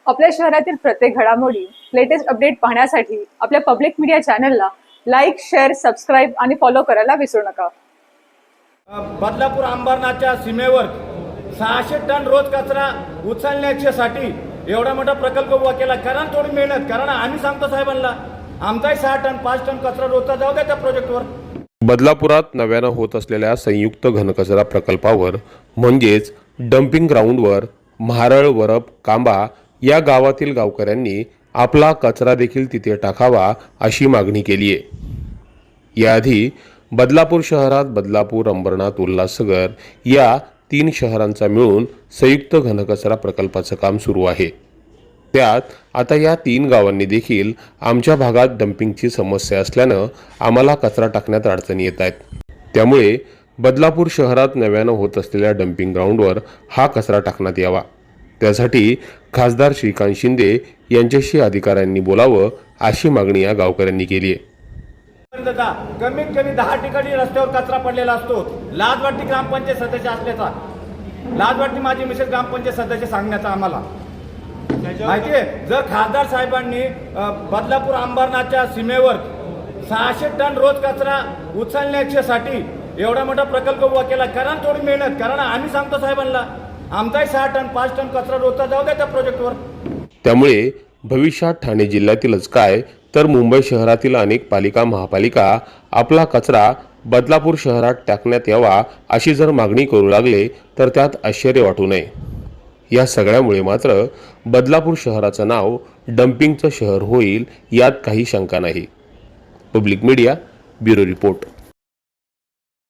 आपल्या शहरातील प्रत्येक घडामोडी लेटेस्ट अपडेट पाहण्यासाठी आपल्या पब्लिक मीडिया चॅनलला लाईक, शेअर, सबस्क्राईब आणि फॉलो करायला विसरू नका। बदलापूर अंबरनाथच्या सीमेवर 600 टन रोज कचरा उचलण्यासाठी एवढा मोठा प्रकल्प उभा केला। कारण थोडी मेहनत, कारण आम्ही सांगतो साहेबांना आमचाही 6 टन 5 टन कचरा रोजचा जाऊ द्या त्या प्रोजेक्टवर। बदलापुरात नव्यानं होत असलेल्या संयुक्त घनकचरा प्रकल्पावर म्हणजेच डम्पिंग ग्राउंडवर म्हारळ, वरप, कांबा या गावातील गावकऱ्यांनी आपला कचरा देखील तिथे टाकावा अशी मागणी केली आहे। याआधी बदलापूर शहरात बदलापूर, अंबरनाथ, उल्हासनगर या 3 शहरांचा मिळून संयुक्त घनकचरा प्रकल्पाचं काम सुरू आहे। त्यात आता या 3 गावांनी देखील आमच्या भागात डम्पिंगची समस्या असल्यानं आम्हाला कचरा टाकण्यात अडचणी येत आहेत। त्यामुळे बदलापूर शहरात नव्यानं होत असलेल्या डम्पिंग ग्राउंडवर हा कचरा टाकण्यात यावा। त्यासाठी खासदार श्रीकांत शिंदे यांच्याशी अधिकाऱ्यांनी बोलावं अशी मागणी या गावकऱ्यांनी केली आहे। कमीत कमी 10 ठिकाणी रस्त्यावर कचरा पडलेला असतो। लाजवाटी ग्रामपंचायत सदस्य असल्याचा, लाजवाटी माझी मिसेस ग्रामपंचायत सदस्य सांगण्याचा आम्हाला माहिती आहे। जर खासदार साहेबांनी बदलापूर अंबरनाथच्या सीमेवर 600 टन रोज कचरा उचलण्यासाठी एवढा मोठा प्रकल्प उभा केला। कारण थोडी मेहनत, कारण आम्ही सांगतो साहेबांना आमचाही 6 टन 5 टन कचरा रोजचा जाऊ द्या त्या प्रोजेक्टवर। त्यामुळे भविष्यात ठाणे जिल्ह्यातीलच काय तर मुंबई शहरातील अनेक पालिका, महापालिका आपला कचरा बदलापूर शहरात टाकण्यात यावा अशी जर मागणी करू लागले तर त्यात आश्चर्य वाटू नये। या सगळ्यामुळे मात्र बदलापूर शहराचं नाव डम्पिंगचं शहर होईल यात काही शंका नाही। Public media bureau report.